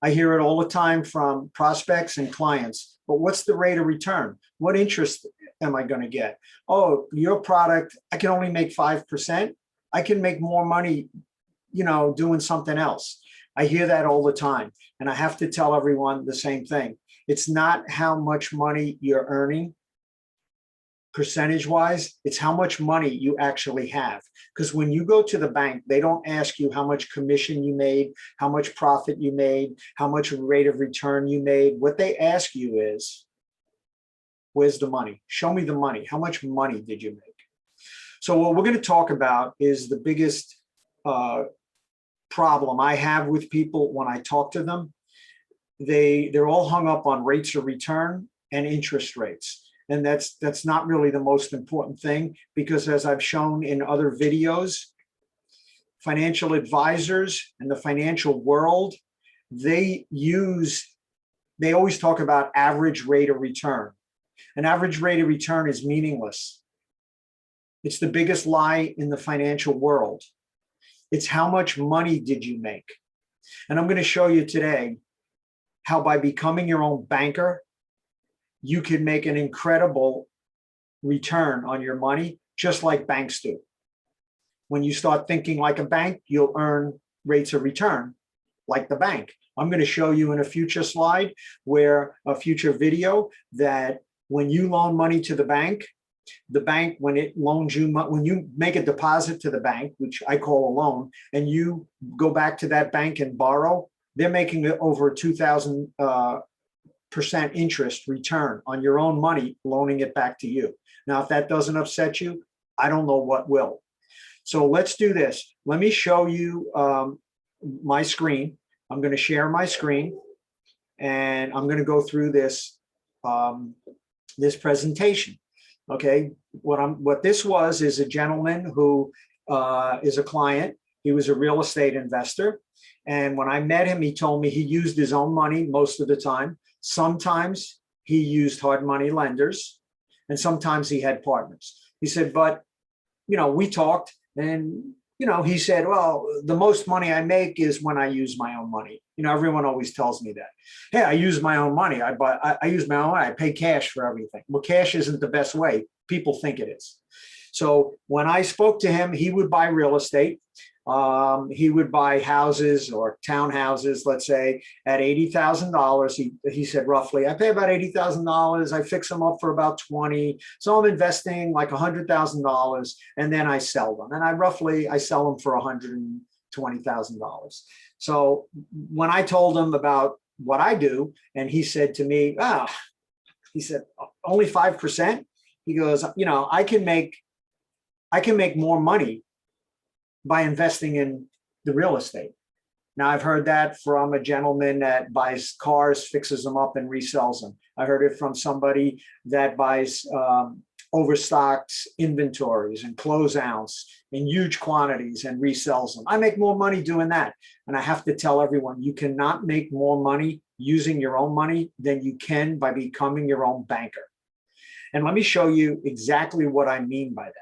I hear it all the time from prospects and clients. But what's the rate of return? What interest am I going to get? Oh, your product, I can only make 5%. I can make more money, doing something else. I hear that all the time. And I have to tell everyone the same thing. It's not how much money you're earning percentage wise, it's how much money you actually have. Because when you go to the bank, they don't ask you how much commission you made, how much profit you made, how much rate of return you made. What they ask you is, where's the money? Show me the money. How much money did you make? So what we're going to talk about is the biggest problem I have with people when I talk to them. They're all hung up on rates of return and interest rates. And that's not really the most important thing, because as I've shown in other videos, financial advisors and the financial world, they always talk about average rate of return. An average rate of return is meaningless. It's the biggest lie in the financial world. It's how much money did you make? And I'm going to show you today how by becoming your own banker, you can make an incredible return on your money, just like banks do. When you start thinking like a bank, you'll earn rates of return like the bank. I'm going to show you in a future slide, where a future video, that when you loan money to the bank, when it loans you, when you make a deposit to the bank, which I call a loan, and you go back to that bank and borrow, they're making over 2,000% interest return on your own money, loaning it back to you. Now, if that doesn't upset you, I don't know what will. So let's do this. Let me show you my screen. I'm going to share my screen, and I'm going to go through this this presentation. Okay, what this was is a gentleman who is a client. He was a real estate investor, and when I met him, he told me he used his own money most of the time. Sometimes he used hard money lenders, and sometimes he had partners. He said, but, we talked, and, he said, well, the most money I make is when I use my own money. Everyone always tells me that. Hey, I use my own money. I use my own money. I pay cash for everything. Well, cash isn't the best way. People think it is. So when I spoke to him, he would buy real estate. He would buy houses or townhouses, let's say, at $80,000. He said, roughly, I pay about $80,000. I fix them up for about 20. So I'm investing like $100,000, and then I sell them. And I sell them for $120,000. So when I told him about what I do, and he said to me, he said, only 5%. He goes, I can make more money by investing in the real estate. Now, I've heard that from a gentleman that buys cars, fixes them up, and resells them. I heard it from somebody that buys overstocked inventories and closeouts in huge quantities and resells them. I make more money doing that. And I have to tell everyone, you cannot make more money using your own money than you can by becoming your own banker. And let me show you exactly what I mean by that.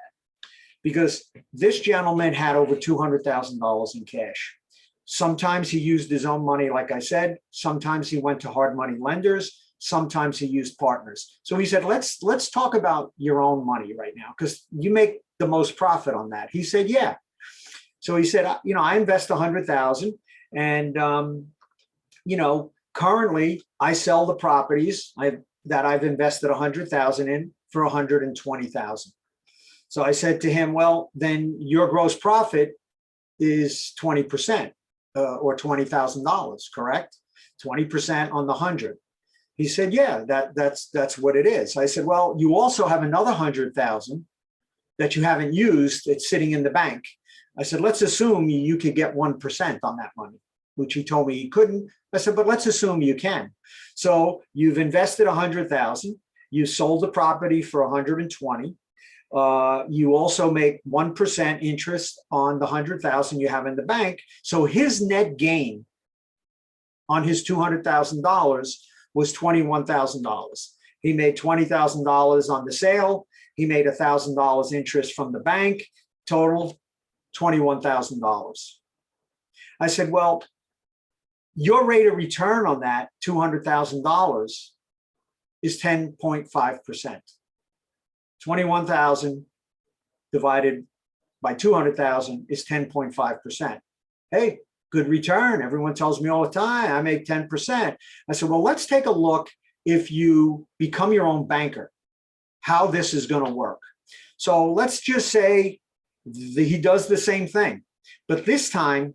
Because this gentleman had over $200,000 in cash. Sometimes he used his own money, like I said. Sometimes he went to hard money lenders. Sometimes he used partners. So he said, let's talk about your own money right now, because you make the most profit on that. He said, yeah. So he said, I invest $100,000, and currently I sell the properties that I've invested $100,000 in for $120,000. So I said to him, well, then your gross profit is 20% or $20,000, correct? 20% on the 100. He said, yeah, that's what it is. I said, well, you also have another 100,000 that you haven't used. It's sitting in the bank. I said, let's assume you could get 1% on that money, which he told me he couldn't. I said, but let's assume you can. So you've invested 100,000. You sold the property for 120. You also make 1% interest on the 100,000 you have in the bank. So his net gain on his $200,000 was $21,000. He made $20,000 on the sale. He made $1,000 interest from the bank, total $21,000. I said, well, Your rate of return on that $200,000 is 10.5%. 21,000 divided by 200,000 is 10.5%. Hey, good return. Everyone tells me all the time, I make 10%. I said, well, let's take a look if you become your own banker, how this is going to work. So let's just say he does the same thing, but this time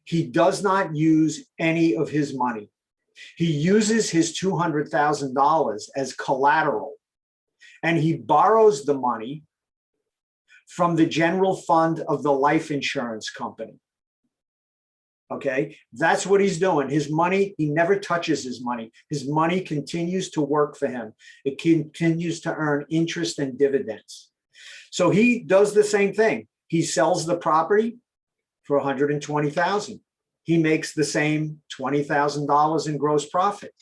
he does not use any of his money. He uses his $200,000 as collateral, and he borrows the money from the general fund of the life insurance company. Okay, that's what he's doing. His money, he never touches his money. His money continues to work for him. It continues to earn interest and dividends. So he does the same thing. He sells the property for $120,000. He makes the same $20,000 in gross profit.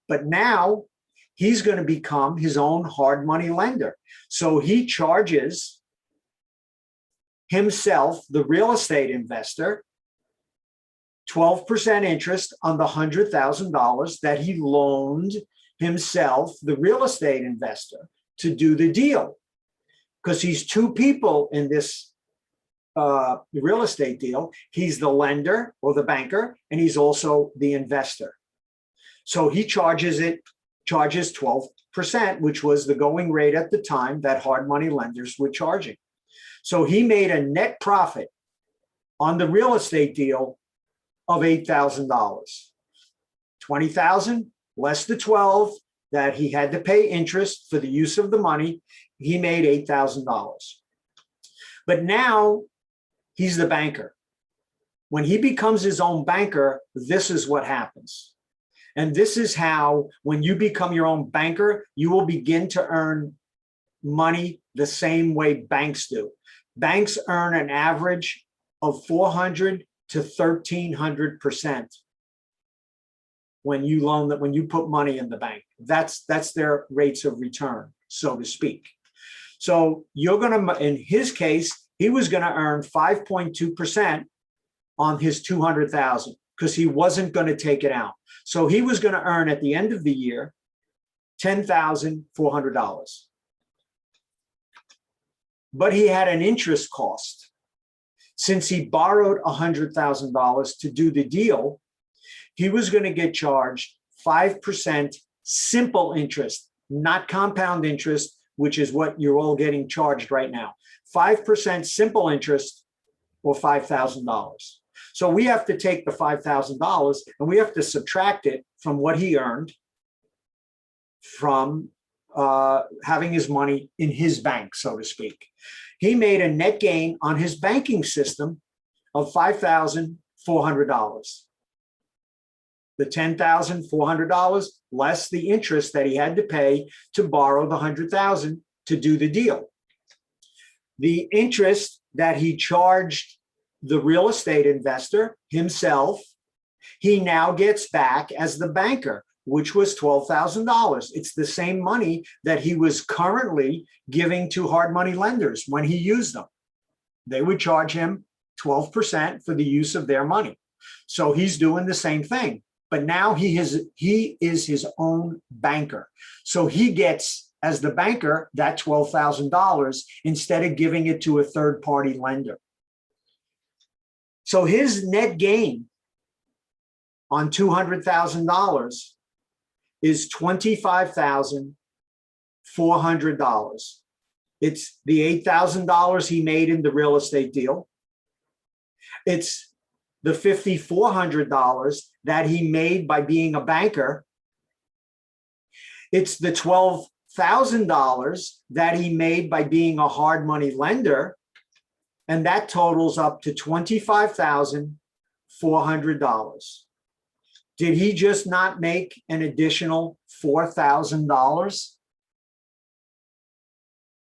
But now he's going to become his own hard money lender. So he charges himself, the real estate investor, 12% interest on the $100,000 that he loaned himself, the real estate investor, to do the deal. Because he's two people in this real estate deal. He's the lender or the banker, and he's also the investor. So he charges 12%, which was the going rate at the time that hard money lenders were charging. So he made a net profit on the real estate deal of $8,000. $20,000 less the 12 that he had to pay interest for the use of the money, he made $8,000. But now he's the banker. When he becomes his own banker, this is what happens. And this is how, when you become your own banker, you will begin to earn money the same way banks do. Banks earn an average of 400 to 1,300% when you put money in the bank. That's their rates of return, so to speak. So you're going to, in his case, he was going to earn 5.2% on his 200,000 because he wasn't going to take it out. So he was going to earn at the end of the year $10,400. But he had an interest cost. Since he borrowed $100,000 to do the deal, he was going to get charged 5% simple interest, not compound interest, which is what you're all getting charged right now. 5% simple interest, or $5,000. So we have to take the $5,000 and we have to subtract it from what he earned from having his money in his bank, so to speak. He made a net gain on his banking system of $5,400. The $10,400 less the interest that he had to pay to borrow the $100,000 to do the deal. The interest that he charged the real estate investor himself, he now gets back as the banker, which was $12,000. It's the same money that he was currently giving to hard money lenders when he used them. They would charge him 12% for the use of their money. So he's doing the same thing, but now he is his own banker. So he gets, as the banker, that $12,000 instead of giving it to a third-party lender. So his net gain on $200,000 is $25,400. It's the $8,000 he made in the real estate deal. It's the $5,400 that he made by being a banker. It's the $12,000 that he made by being a hard money lender. And that totals up to $25,400. Did he just not make an additional $4,000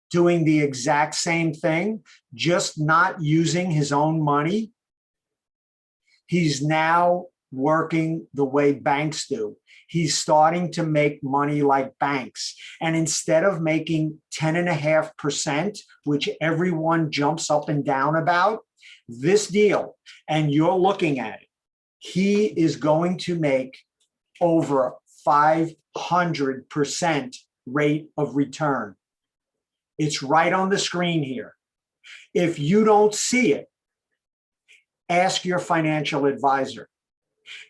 doing the exact same thing, just not using his own money? He's now working the way banks do. He's starting to make money like banks. And instead of making 10.5%, which everyone jumps up and down about, this deal, and you're looking at it, he is going to make over 500% rate of return. It's right on the screen here. If you don't see it, ask your financial advisor.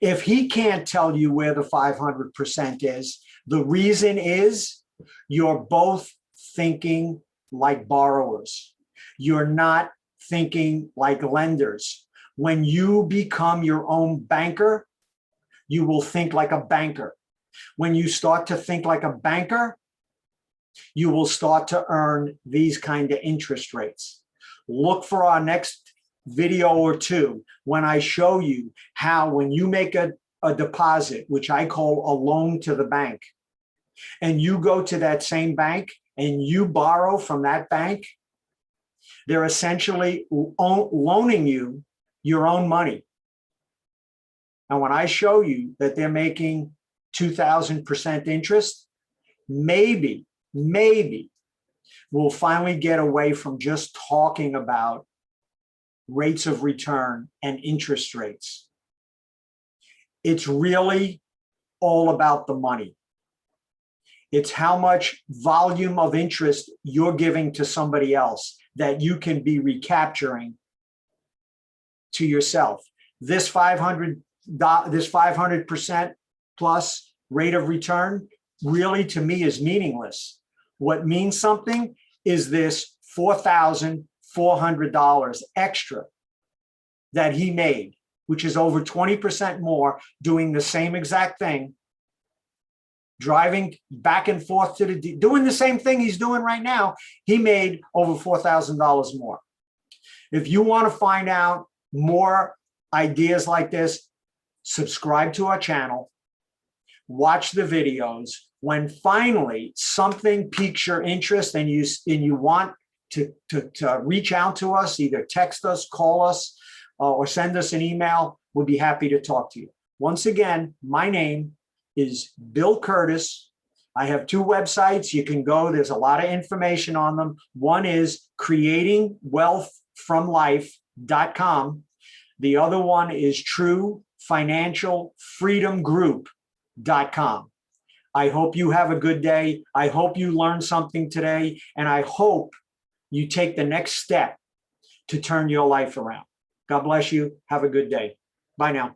If he can't tell you where the 500% is, the reason is you're both thinking like borrowers. You're not thinking like lenders. When you become your own banker, you will think like a banker. When you start to think like a banker, you will start to earn these kind of interest rates. Look for our next video or two when I show you how when you make a deposit, which I call a loan to the bank, and you go to that same bank and you borrow from that bank, they're essentially loaning you your own money. And when I show you that they're making 2,000% interest, maybe we'll finally get away from just talking about rates of return and interest rates. It's really all about the money. It's how much volume of interest you're giving to somebody else that you can be recapturing to yourself. This 500% plus rate of return really, to me, is meaningless. What means something is this $4,400 extra that he made, which is over 20% more, doing the same exact thing, driving back and forth to doing the same thing he's doing right now. He made over $4,000 more. If you want to find out more ideas like this, subscribe to our channel, watch the videos. When finally something piques your interest and you want to reach out to us, either text us, call us, or send us an email, we'll be happy to talk to you. Once again, my name is Bill Curtis. I have two websites. You can go, there's a lot of information on them. One is creatingwealthfromlife.com. The other one is truefinancialfreedomgroup.com. I hope you have a good day. I hope you learned something today, and I hope you take the next step to turn your life around. God bless you. Have a good day. Bye now.